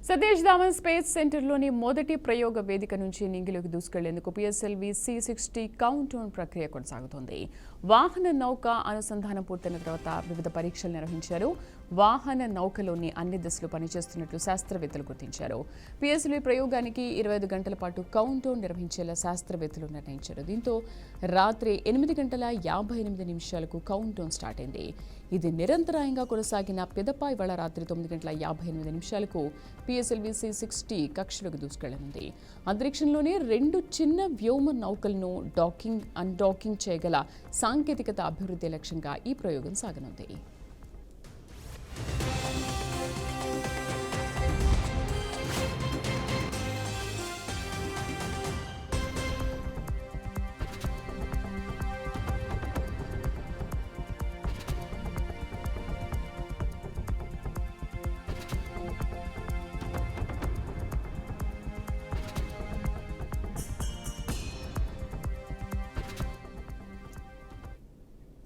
Satish Dhawan space సెంటర్లోని మొదటి ప్రయోగ వేదిక నుంచి నింగిలోకి దూసుకెళ్లేందుకు PSLV C-60 కౌంట్ డౌన్ ప్రక్రియ కొనసాగుతోంది. వాహన నౌక అనుసంధానం పూర్తయిన తర్వాత వివిధ పరీక్షలు నిర్వహించారు. వాహన నౌకలోని అన్ని దశలు పనిచేస్తున్నట్లు శాస్త్రవేత్తలు గుర్తించారు. PSLV ప్రయోగానికి 25 గంటల పాటు కౌంట్ డౌన్ నిర్వహించేలా శాస్త్రవేత్తలు నిర్ణయించారు. దీంతో రాత్రి 8:58 కౌంట్ డౌన్ స్టార్ట్ అయింది. ఇది నిరంతరాయంగా కొనసాగిన పిదప ఇవాళ రాత్రి 9:58 PSLV C-60 కక్షలోకి దూసుకెళ్లనుంది. అంతరిక్షంలోనే 2 చిన్న వ్యోమ నౌకలను డాకింగ్, అన్డాకింగ్ చేయగల సాంకేతికత అభివృద్ధి లక్ష్యంగా ఈ ప్రయోగం సాగనుంది.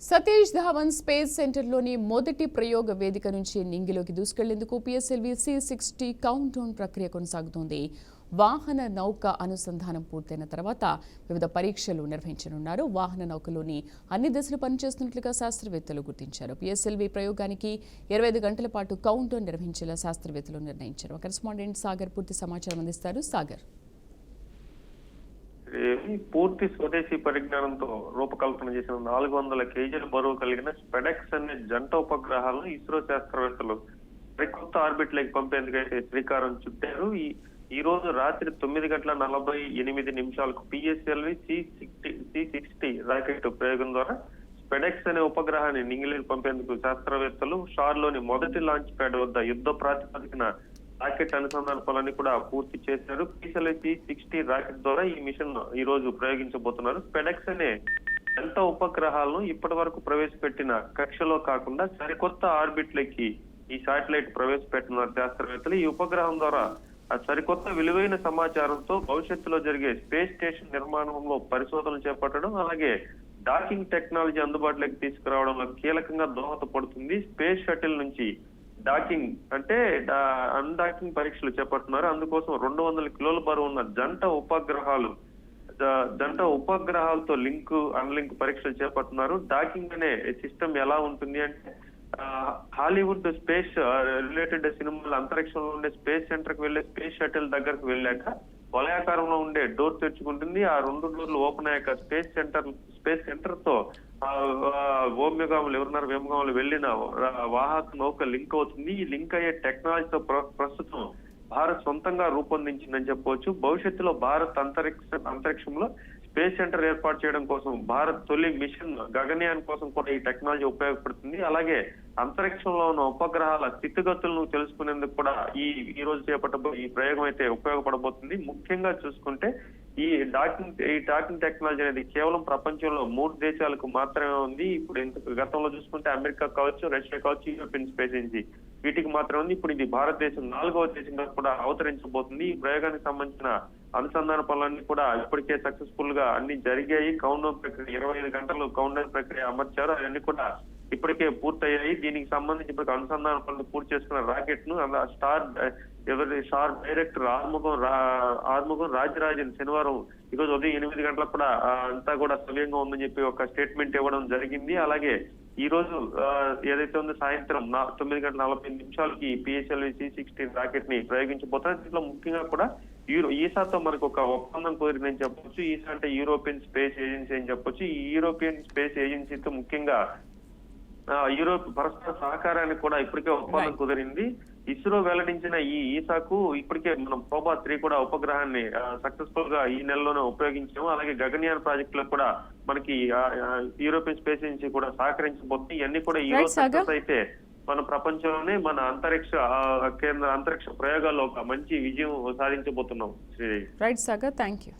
సతీష్ ధావన్ స్పేస్ సెంటర్లోని మొదటి ప్రయోగ వేదిక నుంచి నింగిలోకి దూసుకెళ్లేందుకు PSLV C-60 కౌంట్ డౌన్ ప్రక్రియ కొనసాగుతోంది. వాహన నౌక అనుసంధానం పూర్తయిన తర్వాత వివిధ పరీక్షలు నిర్వహించనున్నారు. వాహన నౌకలోని అన్ని దశలు పనిచేస్తున్నట్లుగా శాస్త్రవేత్తలు గుర్తించారు. PSLV ప్రయోగానికి 25 గంటల పాటు కౌంట్ డౌన్ నిర్వహించేలా శాస్త్రవేత్తలు నిర్ణయించారు. కరెస్పాండెంట్ సాగర్ పూర్తి సమాచారం అందిస్తారు. సాగర్, పూర్తి స్వదేశీ పరిజ్ఞానంతో రూపకల్పన చేసిన 400 కేజీల బరువు కలిగిన స్పెడెక్స్ అనే జంట ఉపగ్రహాలను ఇస్రో శాస్త్రవేత్తలు సరికొత్త ఆర్బిట్ లోకి పంపేందుకైతే శ్రీకారం చుట్టారు. ఈ రోజు రాత్రి 9:48 PSLV C-60 రాకెట్ ప్రయోగం ద్వారా స్పెడెక్స్ అనే ఉపగ్రహాన్ని నింగిలోకి పంపేందుకు శాస్త్రవేత్తలు షార్లోని మొదటి లాంచ్ ప్యాడ్ వద్ద యుద్ధ ప్రాతిపదికన రాకెట్ అనుసంధాన పనులన్నీ కూడా పూర్తి చేశారు. PSLV C-60 రాకెట్ ద్వారా ఈ మిషన్ ఈ రోజు ప్రయోగించబోతున్నారు. స్పెడెక్స్ అనే జంట ఉపగ్రహాలను ఇప్పటి వరకు ప్రవేశపెట్టిన కక్షలో కాకుండా సరికొత్త ఆర్బిట్ లకి ఈ శాటిలైట్ ప్రవేశపెట్టున్నారు శాస్త్రవేత్తలు. ఈ ఉపగ్రహం ద్వారా సరికొత్త విలువైన సమాచారంతో భవిష్యత్తులో జరిగే స్పేస్ స్టేషన్ నిర్మాణంలో పరిశోధనలు చేపట్టడం, అలాగే డాకింగ్ టెక్నాలజీ అందుబాటులోకి తీసుకురావడంలో కీలకంగా దోహదపడుతుంది. స్పేస్ షటిల్ నుంచి డాకింగ్ అంటే అన్డాకింగ్ పరీక్షలు చేపడుతున్నారు. అందుకోసం 200 కిలోల బరువు ఉన్న జంట ఉపగ్రహాలతో లింక్ అన్లింక్ పరీక్షలు చేపడుతున్నారు. డాకింగ్ అనే సిస్టమ్ ఎలా ఉంటుంది అంటే హాలీవుడ్ స్పేస్ రిలేటెడ్ సినిమాలు అంతరిక్షంలో ఉండే స్పేస్ సెంటర్ కి వెళ్లే స్పేస్ షటిల్ దగ్గరకు వెళ్ళాక వలయాకారంలో ఉండే డోర్ తెరుచుకుంటుంది. ఆ 2 డోర్లు ఓపెన్ అయ్యాక స్పేస్ సెంటర్ తో వ్యోమగాములు వెళ్ళిన వాహక నౌక లింక్ అవుతుంది. ఈ లింక్ అయ్యే టెక్నాలజీతో ప్రస్తుతం భారత్ సొంతంగా రూపొందించిందని చెప్పవచ్చు. భవిష్యత్తులో భారత్ అంతరిక్షంలో స్పేస్ సెంటర్ ఏర్పాటు చేయడం కోసం భారత్ తొలి మిషన్ గగనయాన్ కోసం కూడా ఈ టెక్నాలజీ ఉపయోగపడుతుంది. అలాగే అంతరిక్షంలో ఉన్న ఉపగ్రహాల స్థితిగతులను తెలుసుకునేందుకు కూడా ఈ రోజు చేపట్టబోయే ఈ ప్రయోగం అయితే ఉపయోగపడబోతుంది. ముఖ్యంగా చూసుకుంటే ఈ డాకింగ్ టెక్నాలజీ అనేది కేవలం ప్రపంచంలో 3 దేశాలకు మాత్రమే ఉంది. ఇప్పుడు గతంలో చూసుకుంటే అమెరికా కావచ్చు, రష్యా కావచ్చు, యూరోపియన్ స్పేస్ ఏజెన్సీ వీటికి మాత్రమే ఉంది. ఇప్పుడు ఇది భారతదేశం 4వ దేశంగా కూడా అవతరించబోతుంది. ఈ ప్రయోగానికి సంబంధించిన అనుసంధాన పనులన్నీ కూడా ఇప్పటికే సక్సెస్ఫుల్ గా అన్ని జరిగాయి. కౌంట్ డౌన్ ప్రక్రియ 25 గంటలు కౌంట్ డౌన్ ప్రక్రియ అమర్చారు. అవన్నీ కూడా ఇప్పటికే పూర్తయ్యాయి. దీనికి సంబంధించి ఇప్పుడు అనుసంధాన పనులు పూర్తి చేసుకున్న రాకెట్ ను స్టార్ డైరెక్టర్ ఆర్ముగం రాజరాజన్ శనివారం ఈరోజు ఉదయం 8 గంటలకు కూడా అంతా కూడా సవ్యంగా ఉందని చెప్పి ఒక స్టేట్మెంట్ ఇవ్వడం జరిగింది. అలాగే ఈ రోజు ఏదైతే ఉందో సాయంత్రం 9:45 PSLV C-60 రాకెట్ ని ప్రయోగించబోతున్నారు. దీంట్లో ముఖ్యంగా కూడా ఈసాతో మనకు ఒక ఒప్పందం కుదిరిందని చెప్పొచ్చు. ఈసా అంటే యూరోపియన్ స్పేస్ ఏజెన్సీ అని చెప్పొచ్చు. ఈ యూరోపియన్ స్పేస్ ఏజెన్సీతో ముఖ్యంగా యూరోప్ పరస్పర సహకారానికి కూడా ఇప్పటికే ఒప్పందం కుదిరింది. ఇస్రో వెల్లడించిన ఈ ఈసాకు ఇప్పటికే మనం ప్రోబా 3 కూడా ఉపగ్రహాన్ని సక్సెస్ఫుల్ గా ఈ నెలలోనే ఉపయోగించాము. అలాగే గగనయాన్ ప్రాజెక్ట్ లో కూడా మనకి యూరోపియన్ స్పేస్ ఏజెన్సీ కూడా సహకరించబోతుంది. ఇవన్నీ కూడా ఈ రోజు సక్సెస్ అయితే మన ప్రపంచంలోనే మన అంతరిక్ష ప్రయోగాల్లో ఒక మంచి విజయం సాధించబోతున్నాం. Right Sagar, thank you.